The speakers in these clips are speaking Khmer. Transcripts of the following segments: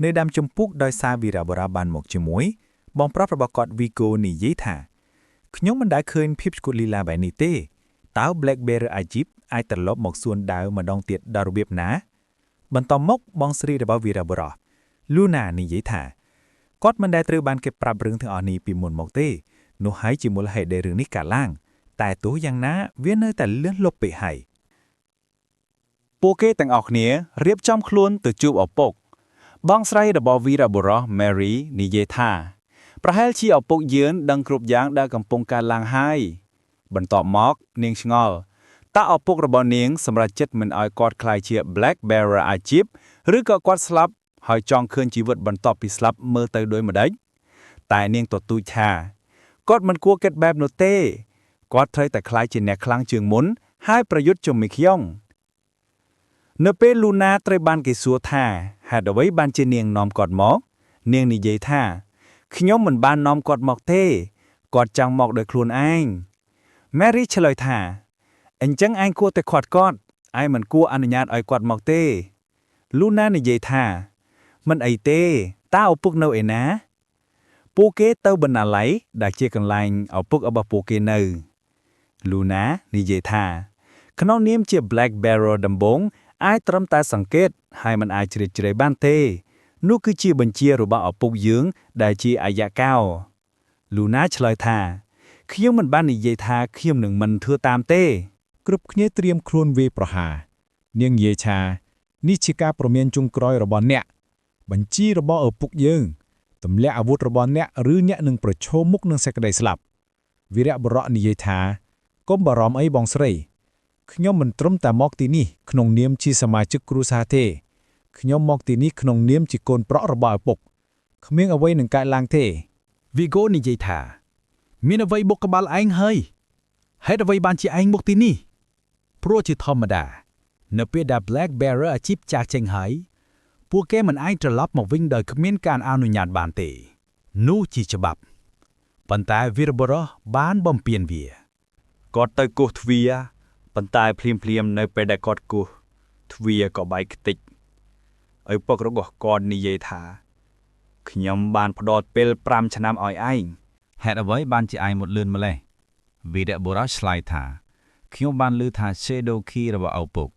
នៅដើមជំពូកដោយសារវីរបុរសបានមកជាមួយបងប្រាប់របស់គាត់វីកូនិយាយថាខ្ញុំមិនដែលឃើញភាពស្គូតលីឡាបែបនេះទេតើ Black Bear អាជីពអាចត្រឡប់មកសួនដាវម្ដងទៀតដល់របៀបណាបន្តមកបងស្រីរបស់វីរបុរស Luna និយាយថាគាត់មិនដែលត្រូវបានគេប្រាប់រឿងទាំងអស់នេះពីមុនមកទេនោះហើយជាមូលហេតុដែលរឿងនេះកើតឡើងតែទោះយ៉ាងណាវានៅតែលឿនលុបពេកហើយពួកគេទាំងអស់គ្នារៀបចំខ្លួនទៅជួបឪពុកបងស្រីរបស់វីរបុរស Mary និយាយថាប្រហែលជាឪពុកយើងដឹងគ្រប់យ៉ាងដែលកំពុងកើតឡើងហើយបន្ទាប់មកនាងឆ្ងល់តើឪពុករបស់នាងសម្រេចចិត្តមិនឲ្យគាត់ក្លាយជា Black Bearer អាជីពឬក៏គាត់ស្លាប់ហើយចង់ឃើញជីវិតបន្ទាប់ពីស្លាប់មើលទៅដូចម្ដេចតែនាងទទូចថាគាត់មិនគួរគិតបែបនោះទេគាត់ត្រូវតែក្លាយជាអ្នកខ្លាំងជាងមុនហើយប្រយុទ្ធជំនួយខ្ញុំនៅពេល Luna ត្រូវបានគេសួរថាហេតុអ្វីបានជានាងនាំគាត់មកនាងនិយាយថាខ្ញុំមិនបាននាំគាត់មកទេគាត់ចង់មកដោយខ្លួនឯង Mary ឆ្លើយថាអញ្ចឹងឯងគួរតែខាត់គាត់ឯងមិនគួរអនុញ្ញាតឲ្យគាត់មកទេ Luna និយាយថាមិនអីទេតើឪពុកនៅឯណាពួកគេទៅបណ្ណាល័យដែលជាកន្លែងឪពុករបស់ពួកគេនៅ Luna និយាយថាក្នុងនាមជា Black Bearer ដំបូងអាចត្រឹមតែសង្កេតហើយមិនអាចជ្រៀតជ្រែកបានទេនោះគឺជាបញ្ជារបស់ឪពុកយើងដែលជាអាយកោ Luna ឆ្លើយថាខ្ញុំមិនបាននិយាយថាខ្ញុំនឹងមិនធ្វើតាមទេគ្រប់គ្នាត្រៀមខ្លួនវេប្រហារនាងនិយាយថានេះជាការប្រមានចុងក្រោយរបស់អ្នកបញ្ជារបស់ឪពុកយើងទម្លាក់អាវុធរបស់អ្នកឬអ្នកនឹងប្រឈមមុខនឹងសេចក្តីស្លាប់វីរបុរសនិយាយថាកុំបារម្ភអីបងស្រីខ្ញុំមិនត្រឹមតែមកទីនេះក្នុងនាមជាសមាជិកគ្រួសារទេខ្ញុំមកទីនេះក្នុងនាមជាកូនប្រុសរបស់ឪពុកគ្មានអ្វីនឹងកើតឡើងទេ Vigo និយាយថាមានអ្វីបុកក្បាលឯងហើយហេតុអ្វីបានជាឯងមកទីនេះព្រោះជាធម្មតានៅពេលដែល Black Bearer អាជីពចាស់ចេញហើយពួកគេមិនអាចត្រឡប់មកវិញដោយគ្មានការអនុញ្ញាតបានទេនោះជាច្បាប់ប៉ុន្តែវីរបុរសបានបំពេញវាគាត់ទៅគោះទ្វារប៉ុន្តែភ្លាមនៅពេលដែលគាត់គោះទ្វារក៏បែកខ្ទេចឪពុករបស់គាត់និយាយថាខ្ញុំបានផ្ដល់ពេល5ឆ្នាំឲ្យឯងហេតុអ្វីបានជាឯងមកលឿនម្លេះវីរបុរសឆ្លើយថាខ្ញុំបានឮថា Shadow Key របស់ឪពុក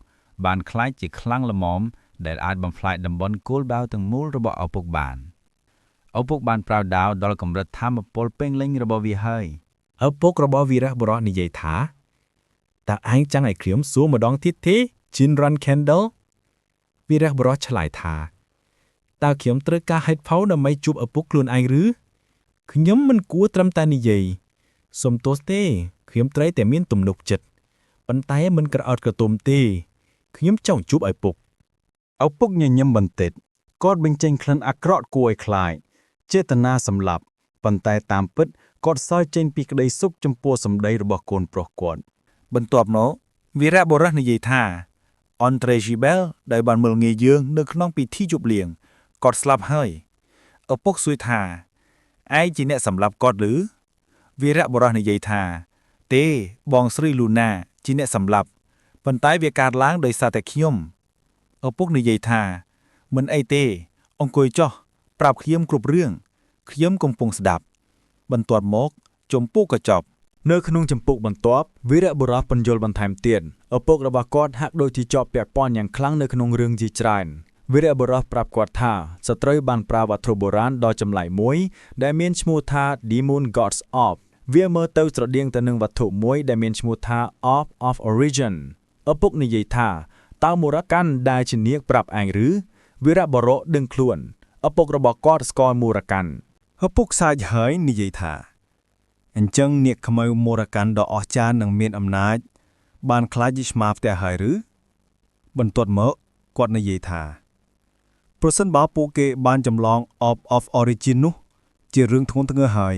បានខ្លាចជាខ្លាំងល្មមដែលអាចបំផ្លាញតំបន់គោលដៅទាំងមូលរបស់ឪពុកបានឪពុកបានប្រើដាវដល់កម្រិតថាមពលពេញលេញរបស់វាហើយឪពុករបស់វីរបុរសនិយាយថាតើឯងចង់ឲ្យខ្ញុំសួរម្ដងទៀតទេ Jinran Candle វីរបុរសឆ្លើយថាតើខ្ញុំត្រូវការហេតុផលដើម្បីជួបឪពុកខ្លួនឯងឬខ្ញុំមិនគួរត្រឹមតែនិយាយសុំទោសទេខ្ញុំត្រូវតែមានទំនុកចិត្តប៉ុន្តែមិនក្រអត់ក្រទុំទេខ្ញុំចង់ជួបឪពុកញញឹមបន្តិចគាត់បញ្ចេញក្លិនអាក្រក់គួរឲ្យខ្លាចចេតនាសម្លាប់ប៉ុន្តែតាមពិតគាត់សើចចេញពីក្តីសុខចំពោះសម្ដីរបស់កូនប្រុសគាត់បន្ទាប់មកវីរបុរសនិយាយថាអនត្រេជីបែលដែលបានមើលងាយយើងនៅក្នុងពិធីជប់លៀងគាត់ស្លាប់ហើយឪពុកសួរថាឯងជាអ្នកសម្លាប់គាត់ឬវីរបុរសនិយាយថាទេបងស្រី Luna ជាអ្នកសម្លាប់ប៉ុន្តែវាកើតឡើងដោយសារតែខ្ញុំឪពុកនិយាយថាមិនអីទេអង្គុយចុះប្រាប់ខ្ញុំគ្រប់រឿងខ្ញុំកំពុងស្ដាប់បន្ទាប់មកជំពូកក៏ចប់នៅក្នុងជំពូកបន្ទាប់វីរបុរសពន្យល់បន្ថែមទៀតឪពុករបស់គាត់ហាក់ដូចជាជាប់ពាក់ព័ន្ធយ៉ាងខ្លាំងនៅក្នុងរឿងជាច្រើនវីរបុរសប្រាប់គាត់ថាសត្រូវបានប្រើវត្ថុបុរាណដ៏ចម្លែកមួយដែលមានឈ្មោះថា Demon Gods Orb វាមើលទៅស្រដៀងទៅនឹងវត្ថុមួយដែលមានឈ្មោះថា Orb of Origin ឪពុកនិយាយថាតើមរកាន់ដែលជានាងប្រាប់ឯងឬវីរបុរសដឹងខ្លួនឪពុករបស់គាត់ស្គាល់មរកាន់ឪពុកសាច់ហើយនិយាយថាអញ្ចឹងនាគខ្មៅមរកាន់ដ៏អស្ចារ្យនិងមានអំណាចបានខ្លាចជាឆ្មាផ្ទះហើយឬបន្ទាប់មកគាត់និយាយថាប្រសិនបើពួកគេបានចម្លង Orb of Origin នោះជារឿងធ្ងន់ធ្ងរហើយ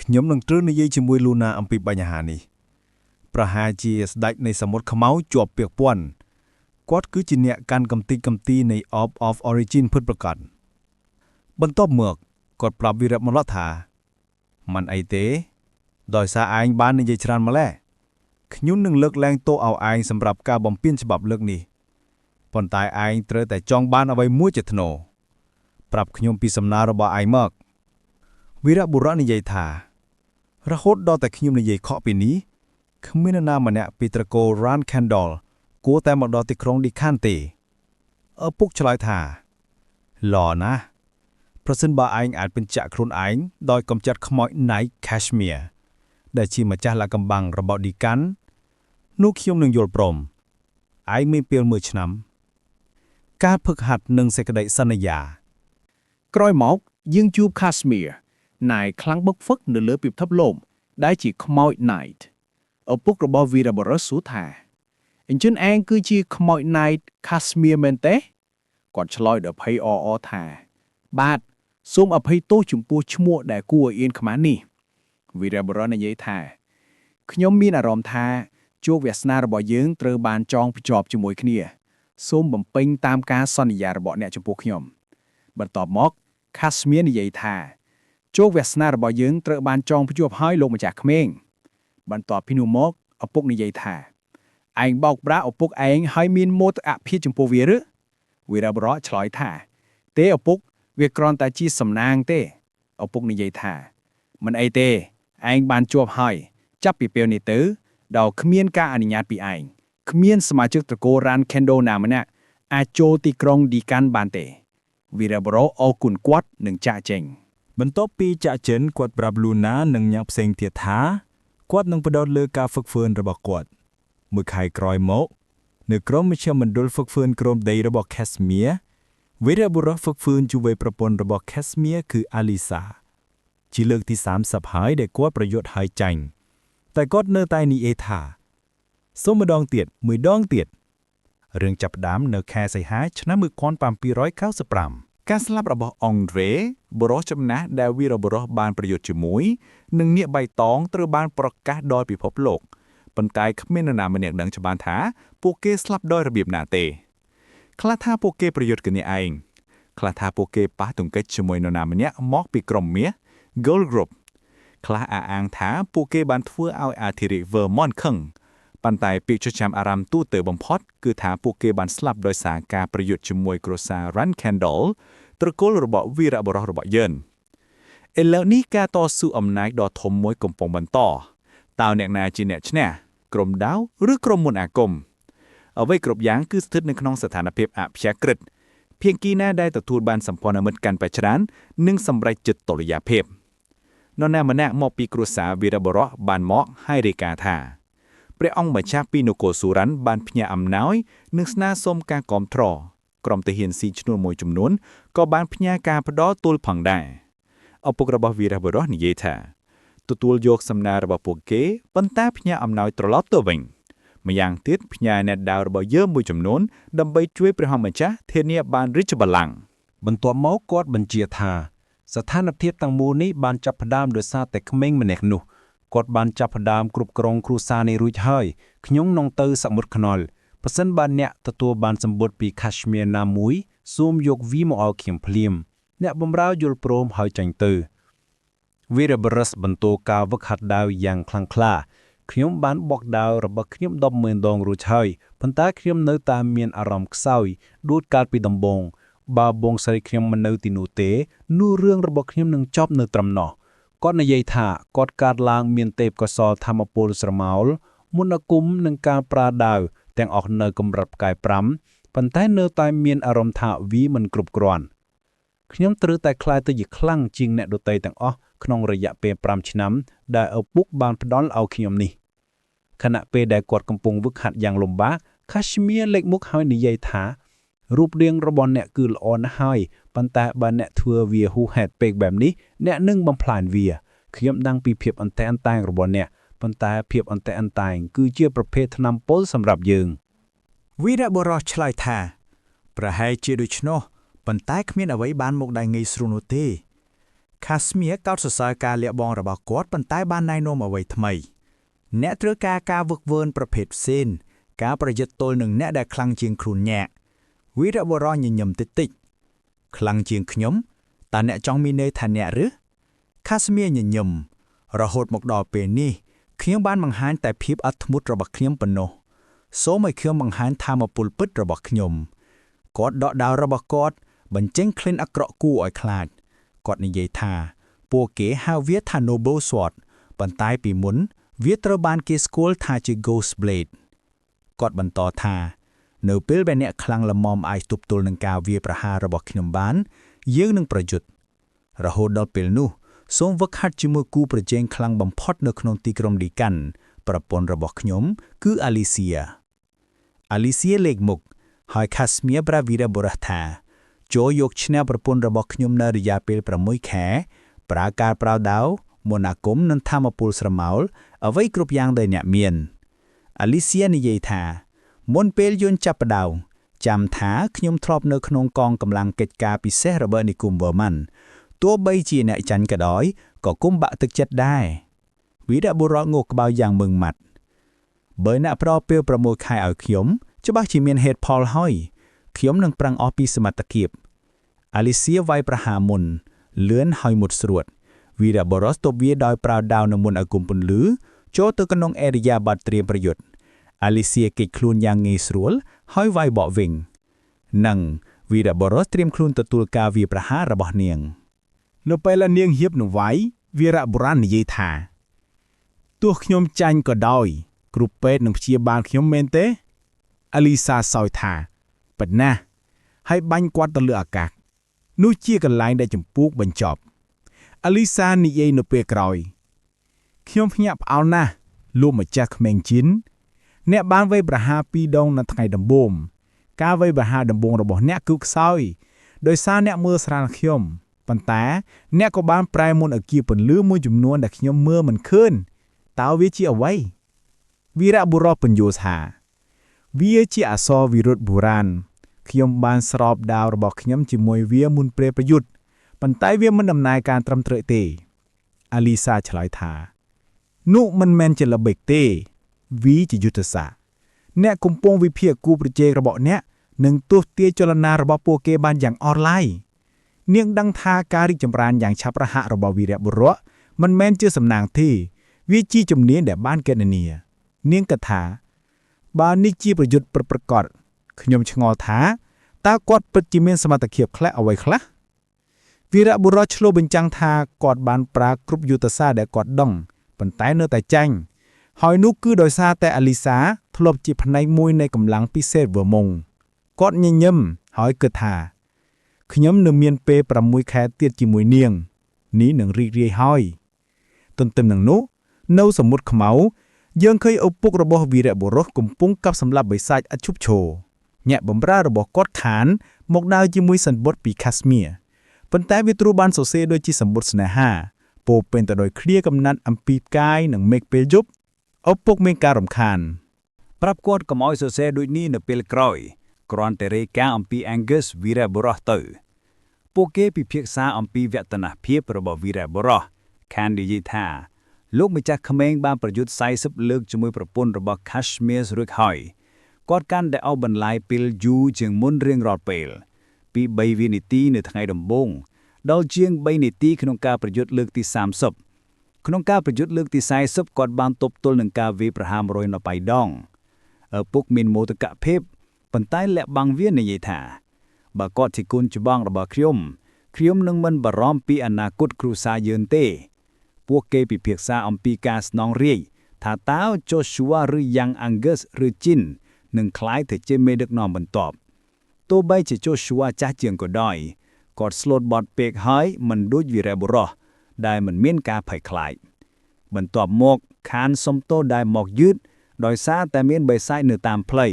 ខ្ញុំនឹងត្រូវនិយាយជាមួយ Luna អំពីបញ្ហានេះប្រហែលជាស្ដេចនៃសមុទ្រខ្មៅជាប់ពាក់ព័ន្ធគាត់គឺជាអ្នកកាន់កំទីកំទីនៃ Orb of Origin ពិតប្រាកដបន្ទាប់មកគាត់ប្រាប់វីរបុរសថាមិនអីទេដោយសារឯងបាននិយាយច្រើនម្ល៉េះខ្ញុំនឹងលើកលែងទោសឲ្យឯងសម្រាប់ការបំពានច្បាប់លើកនេះប៉ុន្តែឯងត្រូវតែចង់បានអ្វីមួយជាថ្នូរ ប្រាប់ខ្ញុំពីសំណើរបស់ឯងមកវីរបុរសនិយាយថារហូតដល់តែខ្ញុំនិយាយខកពីនេះគ្មាននរណាម្នាក់ពីត្រកូល Ran Candle គួរតែមកដល់ទីក្រុង Dikan ទេឪពុកឆ្លើយថាល្អណាស់ប្រសិនបើឯងអាចបញ្ជាក់ខ្លួនឯងដោយកំចាត់ខ្មោច Night Cashmere ដែលជាម្ចាស់លាក់កំបាំងរបស់ Dikan នោះខ្ញុំនឹងយល់ព្រមឯងមានពេល1ឆ្នាំការផឹកហាត់និងសេចក្តីសន្យា ក្រោយមកយើងជួប Kashmir ណៃខ្លាំងបឹកហ្វឹកនៅលើពិភពលោកដែលជាខ្មោច Night ឪពុករបស់វីរបុរសសួរថាអញ្ចឹងឯងគឺជាខ្មោច Night Kashmir មែនទេគាត់ឆ្លើយដោយភ័យអរថាបាទសូមអភ័យទោសចំពោះឈ្មោះដែលគួរឲ្យអៀនខ្មាស់នេះវីរបុរសនិយាយថាខ្ញុំមានអារម្មណ៍ថាជោគវាសនារបស់យើងត្រូវបានចងភ្ជាប់ជាមួយគ្នាសូមបំពេញតាមការសន្យារបស់អ្នកចំពោះខ្ញុំបន្ទាប់មក Kashmir និយាយថាជោគវាសនារបស់យើងត្រូវបានចងភ្ជាប់ហើយលោកម្ចាស់ក្មេងបន្ទាប់ពីនោះមកឪពុកនិយាយថាឯងបោកប្រាស់ឪពុកឯងហើយមានមោទកភាពចំពោះវាឬវីរបុរសឆ្លើយថាទេឪពុកវាគ្រាន់តែជាសំណាងទេឪពុកនិយាយថាមិនអីទេឯងបានជាប់ហើយចាប់ពីពេលនេះទៅដោយគ្មានការអនុញ្ញាតពីឯងគ្មានសមាជិកត្រកូល Ran Candle ណាម្នាក់អាចចូលទីក្រុង Dikan បានទេវីរបុរសអរគុណគាត់និងចាក់ចេញ បន្ទាប់ពីចាក់ចិនគាត់ប្រាប់ Luna និងអ្នកផ្សេងទៀតថាគាត់នឹងផ្ដោតលើការហ្វឹកហ្វឺនរបស់គាត់មួយខែក្រោយមកនៅក្រុមមជ្ឈមណ្ឌលហ្វឹកហ្វឺនក្រមដីរបស់ Kashmir វីរបុរសហ្វឹកហ្វឺនជួយប្រពន្ធរបស់ Kashmir គឺ Alisa ជាលើកទី30ហើយដែលគាត់ប្រយុទ្ធហើយចាញ់តែគាត់នៅតែនិយាយថាសូមម្ដងទៀតរឿងចាប់ផ្ដើមនៅខែសីហាឆ្នាំ1795ការស្លាប់របស់អង់ដ្រេបុរសចំណាស់ដែលវីរបុរសបានប្រយុទ្ធជាមួយនិងនាគបៃតងត្រូវបានប្រកាសដល់ពិភពលោកប៉ុន្តែគ្មាននរណាម្នាក់ដឹងច្បាស់ថាពួកគេស្លាប់ដោយរបៀបណាទេខ្លះថាពួកគេប្រយុទ្ធគ្នាឯងខ្លះថាពួកគេប៉ះទង្គិចជាមួយនរណាម្នាក់មកពីក្រុមមាស Gold Group ខ្លះអះអាងថាពួកគេបានធ្វើឲ្យអាធិរាជ Vermont ខឹងប៉ុន្តែពាក្យចចាមអារ៉ាមទូទៅបំផុតគឺថាពួកគេបានស្លាប់ដោយសារការប្រយុទ្ធជាមួយគ្រួសារ Ran Candle ត្រកូលរបស់វីរបុរសរបស់យើងឥឡូវនេះការតស៊ូអំណាចដ៏ធំមួយកំពុងបន្តតើអ្នកណាជាអ្នកឈ្នះក្រុមដាវឬក្រុមមន្តអាគមអ្វីគ្រប់យ៉ាងគឺស្ថិតនៅក្នុងស្ថានភាពអព្យាក្រឹតភាគីណាដែលទទួលបានសម្ព័ន្ធមិត្តកាន់តែច្រើននិងសម្រេចចិត្តតុល្យភាពនរណាម្នាក់មកពីគ្រួសារវីរបុរសបានមកហើយរាយការណ៍ថាព្រះអង្គម្ចាស់ពីនគរសូរ៉ាន់បានផ្ញើអំណោយនិងស្នើសុំការគាំទ្រក្រុមទាហានស៊ីឈ្នួលមួយចំនួនក៏បានផ្ញើការផ្ដល់ទូលផងដែរឪពុករបស់វីរបុរសនិយាយថាទទួលយកសំណើរបស់ពួកគេប៉ុន្តែផ្ញើអំណោយត្រឡប់ទៅវិញម្យ៉ាងទៀតផ្ញើអ្នកដាវរបស់យើងមួយចំនួនដើម្បីជួយព្រះអង្គម្ចាស់ធានាបានរាជបល្ល័ង្កបន្ទាប់មកគាត់បញ្ជាថាស្ថានភាពទាំងមូលនេះបានចាប់ផ្ដើមដោយសារតែក្មេងម្នាក់នោះគាត់បានចាប់ផ្ដើមគ្រប់គ្រងគ្រួសារនេះរួចហើយខ្ញុំនឹងទៅសមុទ្រខ្នុរប្រសិនបើអ្នកទទួលបានសម្បត្តិពី Kashmir ណាមួយសូមយកវាមកឲ្យខ្ញុំភ្លាមអ្នកបម្រើយល់ព្រមហើយចាញ់ទៅវីរបុរសបន្តការវឹកហាត់ដាវយ៉ាងខ្លាំងក្លាខ្ញុំបានបកដាវរបស់ខ្ញុំ100000 ដងរួចហើយប៉ុន្តែខ្ញុំនៅតែមានអារម្មណ៍ខ្សោយដូចកាលពីដំបូងបើបងស្រីខ្ញុំមិននៅទីនោះទេនោះរឿងរបស់ខ្ញុំនឹងចប់នៅត្រឹមនោះគាត់និយាយថាគាត់កើតឡើងមានទេពកោសល្យធម្មពលស្រមោលមន្តអាគមនិងការប្រាដាវទាំងអស់នៅកម្រិតផ្កាយ5ប៉ុន្តែនៅតែមានអារម្មណ៍ថាវាមិនគ្រប់គ្រាន់ខ្ញុំត្រូវតែខ្លាយទៅជាខ្លាំងជាងអ្នកដទៃទាំងអស់ក្នុងរយៈពេល5ឆ្នាំដែលឪពុកបានផ្ដល់ឲ្យខ្ញុំនេះខណៈពេលដែលគាត់កំពុងវឹកហាត់យ៉ាងលំបាក Kashmir លេចមុខហើយនិយាយថារូបរាងរបស់អ្នកគឺល្អណាស់ហើយប៉ុន្តែបើអ្នកធ្វើវាហួសហេតុពេកបែបនេះអ្នកនឹងបំផ្លាញវាខ្ញុំដឹងពីភាពអន្តែអន្តែងរបស់អ្នកប៉ុន្តែភាពអន្តែអន្តែងគឺជាប្រភេទថ្នាំពុលសម្រាប់យើងវីរបុរសឆ្លើយថាប្រហែលជាដូច្នោះប៉ុន្តែគ្មានអ្វីបានមកដែលងាយស្រួលនោះទេ Kashmir កោតសរសើរការលះបង់របស់គាត់ប៉ុន្តែបានណែនាំអ្វីថ្មីអ្នកត្រូវការវឹកវើប្រភេទផ្សេងការប្រយុទ្ធទល់នឹងអ្នកដែលខ្លាំងជាងខ្លួនអ្នកវីរបុរសញញឹមតិចខ្លាំងជាងខ្ញុំតើអ្នកចង់មានន័យថាអ្នកឬ Kashmir ញញឹមរហូតមកដល់ពេលនេះខ្ញុំបានបង្ហាញតែភាពអត់ធ្មត់របស់ខ្ញុំប៉ុណ្ណោះសូមឲ្យខ្ញុំបង្ហាញថាមពលពិតរបស់ខ្ញុំគាត់ដកដាវរបស់គាត់ បញ្ចេញក្លិនអាក្រក់គួរឲ្យខ្លាចគាត់និយាយថាពួកគេហៅវាថា Noble Sword ប៉ុន្តែពីមុនវាត្រូវបានគេស្គាល់ថាជា Ghost Blade គាត់បន្តថានៅពេលដែលអ្នកខ្លាំងល្មមអាចទប់ទល់នឹងការវាយប្រហាររបស់ខ្ញុំបានយើងនឹងប្រយុទ្ធរហូតដល់ពេលនោះសូមវឹកហាត់ជាមួយគូប្រជែងខ្លាំងបំផុតនៅក្នុងទីក្រុងឌីកាន់ប្រពន្ធរបស់ខ្ញុំគឺអាលីសៀលេខមុខហើយខាស្មៀប្រាវីរបុរសថាចូលយកឈ្នះប្រពន្ធរបស់ខ្ញុំនៅរយៈពេល6ខែប្រើការប្រោដាវមន្តអាគមនិងធម្មពលស្រមោលអ្វីគ្រប់យ៉ាងដែលអ្នកមានអាលីសៀនិយាយថាមុនពេលយន្តចាប់ផ្ដើមចាំថាខ្ញុំធ្លាប់នៅក្នុងកងកម្លាំងកិច្ចការពិសេសរបស់និគមវ៉ឺម៉ាន់ទោះបីជាអ្នកចាញ់ក៏ដោយក៏គុំបាក់ទឹកចិត្តដែរវីរបុរសងក់ក្បាលយ៉ាងមឹងម៉ាត់បើអ្នកប្រពេល6ខែឲ្យខ្ញុំច្បាស់ជាមានហេតុផលហើយខ្ញុំនឹងប្រឹងអស់ពីសមត្ថភាពអាលីសៀវាយប្រហារមុនលឿនហើយមុតស្រួតវីរបុរសទប់វាដោយប្រើដាវនៅមុនឲ្យគុំពន្លឺចូលទៅក្នុងអេរីយ៉ាបាត់ត្រៀមប្រយុទ្ធអាលីសៀគេចខ្លួនយ៉ាងងាយស្រួលហើយវាយបកវិញនិងវីរបុរសត្រៀមខ្លួនទទួលការវាយប្រហាររបស់នាងនៅពេលនាងហៀបនឹងវាយវីរបុរសនិយាយថាទោះខ្ញុំចាញ់ក៏ដោយគ្រូពេទ្យនឹងព្យាបាលខ្ញុំមែនទេអាលីសាសោយថាប៉ុណ្ណាហើយបាញ់គាត់ទៅលើអាកាសនោះជាកន្លែងដែលចម្ពោះបញ្ចប់អាលីសានិយាយនៅពេលក្រោយខ្ញុំភ្ញាក់ផ្អើលណាស់លោកម្ចាស់ក្មេងជីនអ្នកបានវាយប្រហារ2ដងនៅថ្ងៃដំបូងការវាយប្រហារដំបូងរបស់អ្នកគឺខ្សោយដោយសារអ្នកមើលស្រាលខ្ញុំប៉ុន្តែអ្នកក៏បានប្រែមុនអគារពន្លឺមួយចំនួនដែលខ្ញុំមើលមិនឃើញតើវាជាអ្វីវីរបុរសបញ្យល់ថាវាជាអក្សរវិរុទ្ធបុរាណខ្ញុំបានស្របដាវរបស់ខ្ញុំជាមួយវាមុនពេលប្រយុទ្ធប៉ុន្តែវាមិនដំណើរការត្រឹមត្រូវទេអាលីសាឆ្លើយថានោះមិនមែនជាល្បិចទេវាជាយុទ្ធសាស្ត្រអ្នកកំពុងវិភាគគូប្រជែងរបស់អ្នកនិងទស្សទាយចលនារបស់ពួកគេបានយ៉ាងអន់ឡាយនាងដឹងថាការរីកចម្រើនយ៉ាងឆាប់រហ័សរបស់វីរបុរសមិនមែនជាសំណាងទេវាជាជំនាញដែលបានកណនានាងគិតថាបើនេះជាប្រយុទ្ធប្រកបខ្ញុំឆ្ងល់ថាតើគាត់ពិតជាមានសមត្ថភាពខ្លះអ្វីខ្លះវីរបុរសឆ្លុះបញ្ចាំងថាគាត់បានប្រើគ្រប់យុទ្ធសាស្ត្រដែលគាត់ដឹងប៉ុន្តែនៅតែចាញ់ហើយនោះគឺដោយសារតែអាលីសាធ្លាប់ជាផ្នែកមួយនៃកម្លាំងពិសេសវើមុងគាត់ញញឹមហើយគិតថាខ្ញុំនឹងមានពេល6ខែទៀតជាមួយនាងនេះនឹងរីករាយហើយទន្ទឹមនឹងនោះនៅសមុទ្រខ្មៅយើងឃើញឪពុករបស់វីរបុរសកំពុងកាប់សម្លាប់បិសាចឥតឈប់ឈរញាក់បំរើរបស់គាត់ខានមកដើរជាមួយសន្បុតពីខាស្មៀប៉ុន្តែវាត្រូវបានសរសេរដូចជាសម្បត្តិស្នេហាពោពេញទៅដោយឃ្លាកំណាត់អំពីផ្កាយនិងមេឃពេលយប់ឪពុកមានការរំខានប្រាប់គាត់កុំឲ្យសរសេរដូចនេះនៅពេលក្រោយគ្រាន់តែរាយការណ៍អំពី Angus វីរបុរសទៅពួកគេពិភាក្សាអំពីវឌ្ឍនភាពរបស់វីរបុរសខាននិយាយថាលោកម្ចាស់ក្មេងបានប្រយុទ្ធ40លើកជាមួយប្រពន្ធរបស់ Kashmir រួចហើយគាត់កាន់តែអស់បន្លាយពេលយូរជាងមុនរៀងរាល់ពេលពី3វិនាទីនៅថ្ងៃដំបូងដល់ជាង3នាទីក្នុងការប្រយុទ្ធលើកទី30ក្នុងការប្រយុទ្ធលើកទី40គាត់បានទប់ទល់នឹងការវាយប្រហារ100នៅ8ដងឪពុកមានមោទកភាពប៉ុន្តែលាក់បាំងវានិយាយថាបើគាត់ជាគុណច្បងរបស់ខ្ញុំនឹងមិនបារម្ភពីអនាគតគ្រួសារយើងទេពួកគេពិភាក្សាអំពីការស្នងរាជថាតើ Joshua ឬ Young Angus ឬ Jin នឹងក្លាយទៅជាមេដឹកនាំបន្ទាប់ទោះបីជា Joshua ចាស់ជាងក៏ដោយគាត់ស្លូតបត់ពេកហើយមិនដូចវីរបុរសដែលមិនមានការភ័យខ្លាចបន្ទាប់មកខានសុំទោសដែលមកយឺតដោយសារតែមានបិសាចនៅតាមផ្លូវ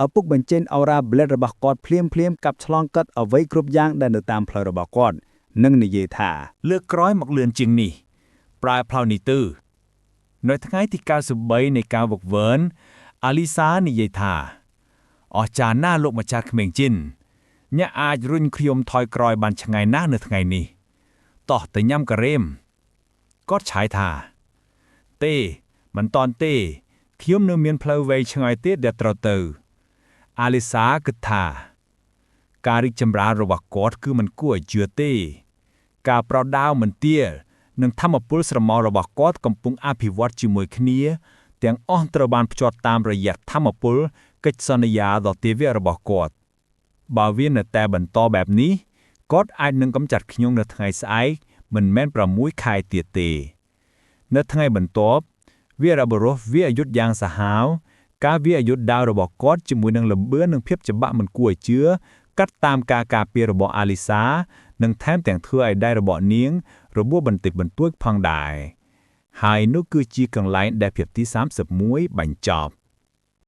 ឪពុកបញ្ចេញ Aura Blade របស់គាត់ភ្លាមកាប់ឆ្លងកាត់អ្វីគ្រប់យ៉ាងដែលនៅតាមផ្លូវរបស់គាត់និងនិយាយថាលើកក្រោយមកលឿនជាងនេះប្រើផ្លូវនេះទៅនៅថ្ងៃទី93នៃការវឹកវើអាលីសានិយាយថាអស្ចារ្យណាស់លោកម្ចាស់ក្មេងជីនអ្នកអាចរុញខ្ញុំថយក្រោយបានឆ្ងាយណាស់នៅថ្ងៃនេះតោះទៅញ៉ាំការ៉េមគាត់ឆាយថាទេមិនតាន់ទេខ្ញុំនៅមានផ្លូវវែងឆ្ងាយទៀតដែលត្រូវទៅអាលីសាគិតថាការរីកចម្រើនរបស់គាត់គឺមិនគួរឲ្យជឿទេការប្រដៅមិនទាល់និងធម្មពលស្រមោលរបស់គាត់កំពុងអភិវឌ្ឍជាមួយគ្នាទាំងអស់ត្រូវបានភ្ជាប់តាមរយៈធម្មពលកិច្ចសន្យាដ៏ទាវរបស់គាត់បើវានៅតែបន្តបែបនេះ គាត់អាចនឹងកំចាត់ខ្ញុំនៅថ្ងៃស្អែកមិនមែន6ខែទៀតទេនៅថ្ងៃបន្ទាប់វីរបុរសវាអាយុធយ៉ាងសាហាវការវាអាយុធដាវរបស់គាត់ជាមួយនឹងលំបឿននិងភាពច្បាក់មិនគួរឲ្យជឿកាត់តាមការការពាររបស់អាលីសានិងថែមទាំងធ្វើឲ្យដៃរបស់នាងរបួសបន្តិចបន្តួចផងដែរហើយនោះគឺជាកន្លែងដែលភាពទី31បញ្ចប់